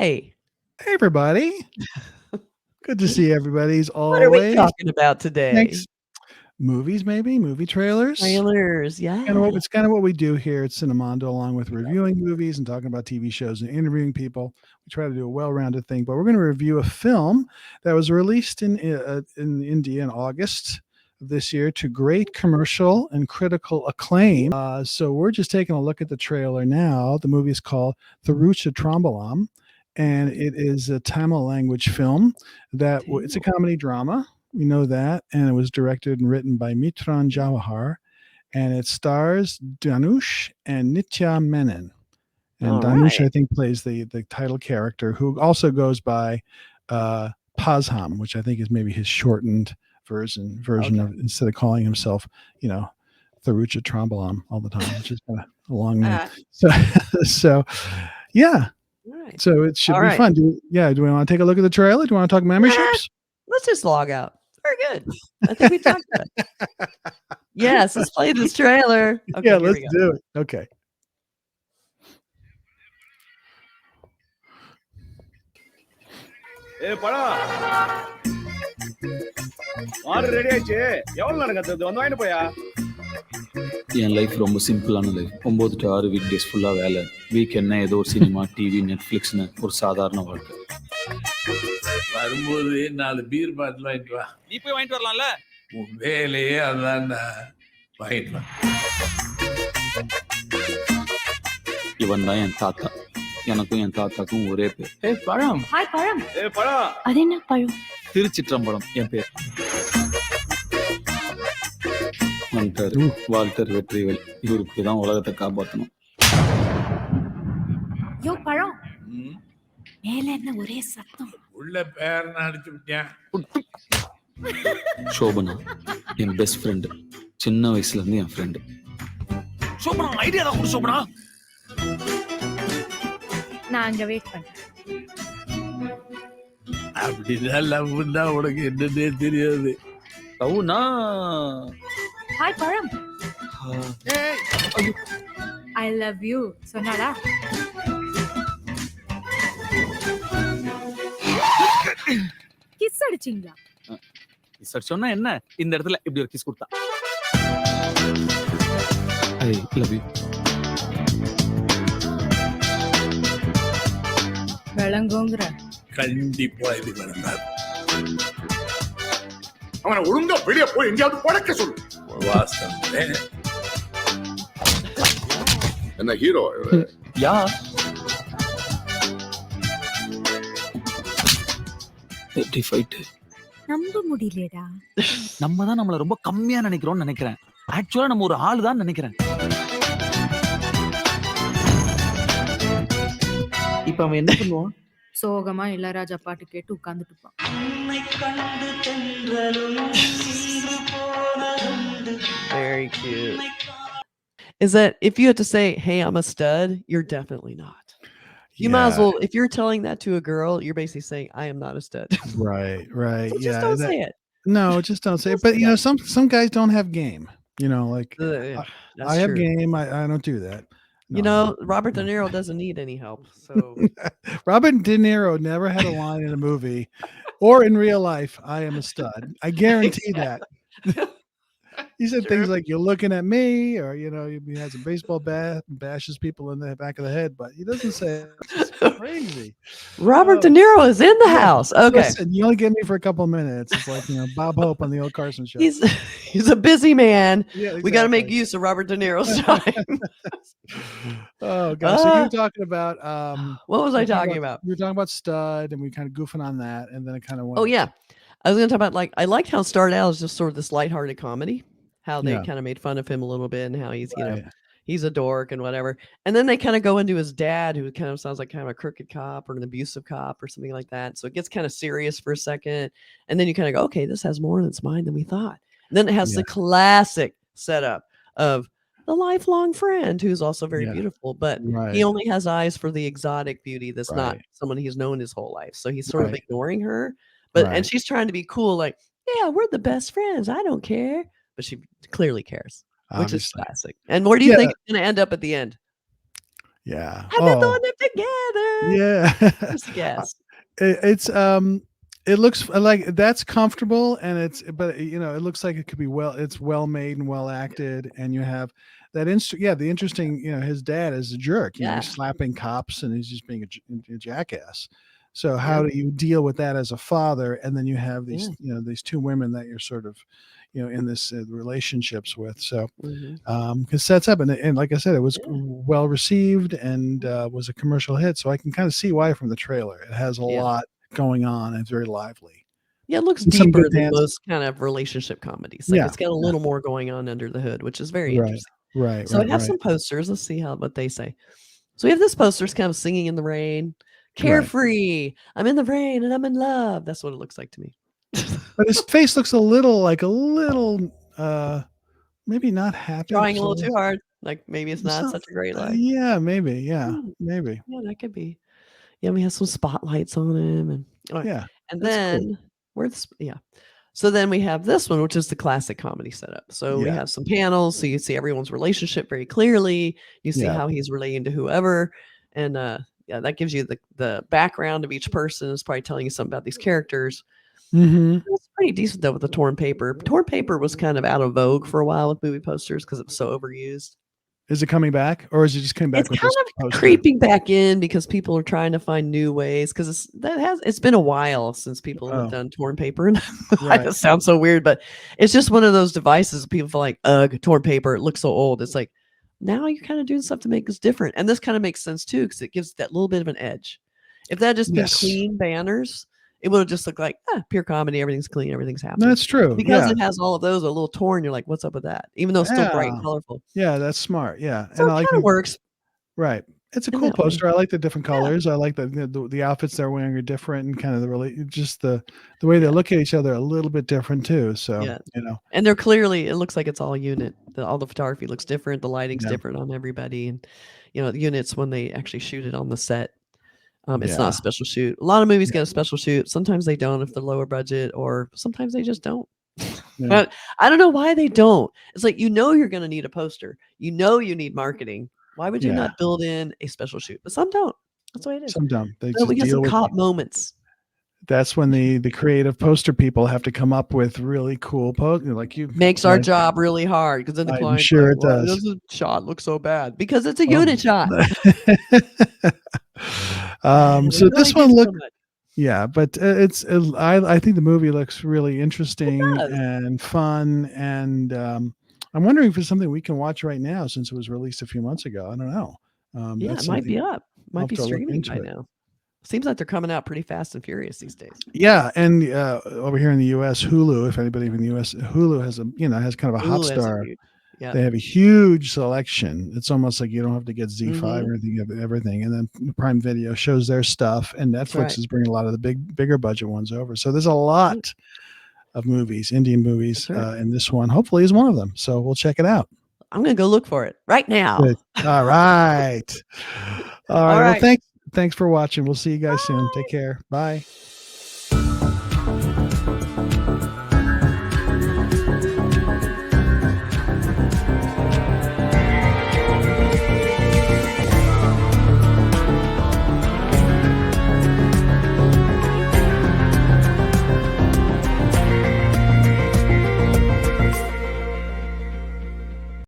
Hey. Hey, everybody. Good to see everybody as always. What are we talking about today? Thanks. Movies, maybe? Movie trailers? Trailers, yeah. It's kind of what we do here at Cinemondo, along with reviewing movies and talking about TV shows and interviewing people. We try to do a well-rounded thing, but we're going to review a film that was released in India in August of this year to great commercial and critical acclaim. So we're just taking a look at the trailer now. The movie is called Thiruchitrambalam, and it is a Tamil language film it's a comedy drama. We know that. And it was directed and written by Mithran R Jawahar. And it stars Dhanush and Nithya Menen. And Dhanush, I think, plays the title character, who also goes by Pazham, which I think is maybe his shortened version of, instead of calling himself, Thiruchitrambalam all the time, which is kind of a long name. So yeah. Right. So it should be fun. Do we want to take a look at the trailer? Do you want to talk memberships? Let's just log out. Very good. I think we talked about it. Yes, let's play this trailer. Okay, yeah, let's do it. Okay. Hey, Pada. Are ready ஆச்சு? எவ்வளவு நேரம் கத்துது? வந்து வாங்கிட்டு போயா? என் life ரொம்ப சிம்பிளான life. 9 to 6 week days ஃபுல்லா வேலை. வீக்கெண்ட்னா ஏதோ ஒரு சினிமா, டிவி, நெட்ஃபிளிக்ஸ்னு ஒரு சாதாரண வாழ்க்கை. வரும்போது 4 பீர் பாட்டில் வாங்கிட்டு வா. நீ போய் வாங்கிட்டு வரலாம்ல? உன் வேலையே அதான்டா. வாங்கிட்டு வா. இவன் தான் என் தாத்தா. எனக்கும் என் தாத்தாக்கும் ஒரே பேர். ஏய் பழம். ஹாய் பழம். ஏய் பழம். அது என்ன பழம்? திருச்சிற்றம்பலம் என் பேர். வால்டர் வெற்றிவேல். இவருக்கு தான் உலகத்தை காப்பாற்றணும். யோ பழம். மேல என்ன ஒரே சத்தம்? உள்ள பேர் அடிச்சு விட்டேன். சோபனா என் பெஸ்ட் ஃப்ரெண்டு. சின்ன வயசுல இருந்து என் ஃப்ரெண்டு. சோபனா ஐடியா தான் கொடு சோபனா. நான் அங்க வெயிட் பண்றேன். அப்படிதான் லவ்னா உனக்கு என்னன்னே தெரியாது. லவ்னா ஹாய் பழம். ஐ லவ் யூ சொன்னாடா? கிஸ் அடிச்சீங்களா? கிஸ் அடிச்சோன்னா என்ன? இந்த இடத்துல இப்படி ஒரு கிஸ் கொடுத்தா. I love you. விளங்குங்கற. கண்டிப்பா இது நடந்தாது. அவனை ஒழுங்கா வெளியே போய் எங்கேயாவது பழக்க சொல்லு. வாஸ்தவம். என்ன ஹீரோ? யா. எப்படி ஃபைட்? நம்ப முடியலடா. நம்ம தான் நம்மள ரொம்ப கம்மியா நினைக்கிறோம்னு நினைக்கிறேன். ஆக்சுவலா நம்ம ஒரு ஆளு தான் நினைக்கிறேன். இப்ப அவன் என்ன பண்ணுவான்? சோகமா இளையராஜா பாட்டு கேட்டு உட்கார்ந்துட்டு இருப்பான். Very cute. Is that if you had to say, hey, I'm a stud, you're definitely not. You might as well, if you're telling that to a girl, you're basically saying, I am not a stud. Right. So just don't say it. No, just don't say it. But, some guys don't have game. I have game. I don't do that. No. Robert De Niro doesn't need any help. So Robert De Niro never had a line in a movie or in real life, I am a stud. I guarantee that. He said things like, you're looking at me, or, he has a baseball bat and bashes people in the back of the head, but he doesn't say it. It's crazy. Robert De Niro is in the house. Okay. Listen, you only get me for a couple of minutes. It's like, Bob Hope on the old Carson show. He's a busy man. Yeah, exactly. We got to make use of Robert De Niro's time. Oh, gosh. So you were talking about... what was I talking about? You were talking about stud, and we kind of goofing on that, and then it kind of went... Oh, yeah. I was going to talk about, I liked how it started out as just sort of this lighthearted comedy, how they kind of made fun of him a little bit and how he's, he's a dork and whatever. And then they kind of go into his dad, who kind of sounds like kind of a crooked cop or an abusive cop or something like that. So it gets kind of serious for a second. And then you kind of go, okay, this has more in its mind than we thought. And then it has the classic setup of the lifelong friend who's also very beautiful, but he only has eyes for the exotic beauty that's not someone he's known his whole life. So he's sort of ignoring her. But and she's trying to be cool, like, yeah, we're the best friends. I don't care. But she clearly cares, which is classic. And where do you think it's going to end up at the end? Yeah. I've been throwing them together. Yeah. Just a guess. It's it looks like that's comfortable, and but it looks like it could be it's well made and well acted, and you have that the interesting, his dad is a jerk, Yeah. he's slapping cops and he's just being a jackass. So Yeah. how do you deal with that as a father? And then you have these, these two women that you're sort of, in this relationships with. So, it sets up, and like I said, it was well received and was a commercial hit. So I can kind of see why from the trailer. It has a lot going on and it's very lively. Yeah, it looks And some deeper good than dance. most kind of relationship comedies. Like it's got a little more going on under the hood, which is very interesting. Right. So I have some posters. Let's see what they say. So we have this poster. It's kind of singing in the rain, carefree. I'm in the rain and I'm in love. That's what it looks like to me. But his face looks a little maybe not happy. Trying a little too hard. Like maybe it's not such a great life. Yeah, maybe. Yeah, maybe. Yeah, that could be. Yeah, we have some spotlights on him, and and then So then we have this one, which is the classic comedy setup. So we have some panels, so you see everyone's relationship very clearly. You see how he's relating to whoever, and that gives you the background of each person. It's probably telling you something about these characters. It's pretty decent though with the torn paper. Torn paper was kind of out of vogue for a while with movie posters because it was so overused. Is it coming back, or is it just coming back? It's kind of creeping back in because people are trying to find new ways. Because it's been a while since people have done torn paper, and it sounds so weird, but it's just one of those devices. People feel like, ugh, torn paper. It looks so old. It's like now you're kind of doing stuff to make this different, and this kind of makes sense too because it gives that little bit of an edge. If that had just been clean banners, it would have just looked like pure comedy. Everything's clean. Everything's happening. That's true. Because it has all of those a little torn. You're like, what's up with that? Even though it's still bright and colorful. Yeah, that's smart. Yeah, so and it kind of works. Right. It's a cool poster. I like the different colors. I like the outfits they're wearing are different, and kind of the way they look at each other are a little bit different too. So and they're clearly, it looks like it's all unit. All the photography looks different. The lighting's different on everybody, and the units when they actually shoot it on the set. It's not a special shoot. A lot of movies get a special shoot. Sometimes they don't if they're lower budget, or sometimes they just don't. But I don't know why they don't. It's like, you're going to need a poster. You need marketing. Why would you not build in a special shoot? But some don't. That's the way it is. Some don't. We get some cop moments. That's when the creative poster people have to come up with really cool makes our job really hard, because then the client, sure it does. Does the shot look so bad? Because it's a unit shot. So this one looked, but I think the movie looks really interesting and fun, and I'm wondering if it's something we can watch right now since it was released a few months ago. I don't know. It might be up. Might be streaming by now. Seems like they're coming out pretty fast and furious these days. Yeah, and over here in the U.S., Hulu. If anybody in the U.S., Hulu has has kind of a hot star. They have a huge selection. It's almost like you don't have to get Z5 or anything. You have everything, and then Prime Video shows their stuff, and Netflix is bringing a lot of the bigger budget ones over. So there's a lot of movies, Indian movies, and this one hopefully is one of them. So we'll check it out. I'm gonna go look for it right now. Good. All right. All right. Well, thanks for watching. We'll see you guys soon. Take care. Bye.